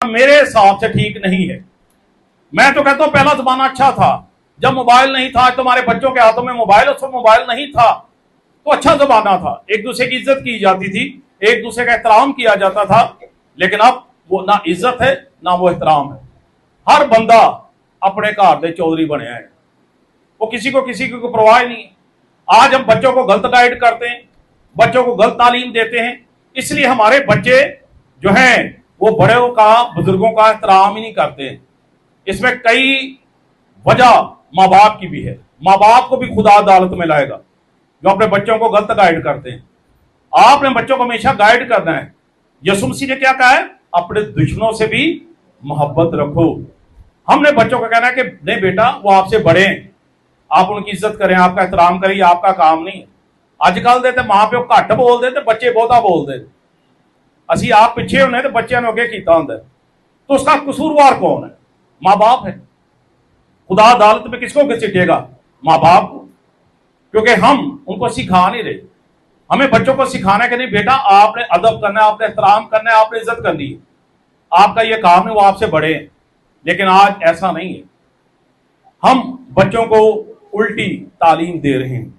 میرے हिसाब से ठीक नहीं है। मैं तो कहता हूं पहला जमाना अच्छा था, जब मोबाइल नहीं था, तुम्हारे बच्चों के हाथों में मोबाइल, उस मोबाइल नहीं था तो अच्छा जमाना था, एक दूसरे की इज्जत की जाती थी, एक दूसरे का एहतराम किया जाता था। लेकिन अब वो ना इज्जत है ना वो एहतराम है। हर बंदा अपने घर दे चौधरी बनया है, वो किसी को परवाह नहीं है। आज हम बच्चों को गलत गाइड करते हैं, बच्चों को गलत तालीम देते हैं, इसलिए हमारे बच्चे जो हैं वो बड़ों का, बुजुर्गों का एहतराम ही नहीं करते हैं। इसमें कई वजह माँ बाप की भी है। माँ बाप को भी खुदा अदालत में लाएगा जो अपने बच्चों को गलत गाइड करते हैं। आपने बच्चों को हमेशा गाइड करना है। यीशु मसीह ने क्या कहा है? अपने दुश्मनों से भी मोहब्बत रखो। हमने बच्चों को कहना है कि नहीं बेटा, वो आपसे बड़े हैं, आप उनकी इज्जत करें, आपका एहतराम करें, आपका काम नहीं है। अजकल दे मां प्यो घट बोलते ते बच्चे बहुता बोलते, असी आप पिछे होने तो बच्चों ने अगे किया होंगे, तो उसका कसूरवार कौन है? माँ बाप है। खुदा अदालत में किसको घसीटेगा? माँ बाप को, क्योंकि हम उनको सिखा नहीं रहे। हमें बच्चों को सिखाना है कि नहीं बेटा, आपने अदब करना है, आपने एहतराम करना है, आपने इज्जत करनी है, आपका ये काम है, वो आपसे बड़े हैं। लेकिन आज ऐसा नहीं है, हम बच्चों को उल्टी तालीम दे रहे हैं।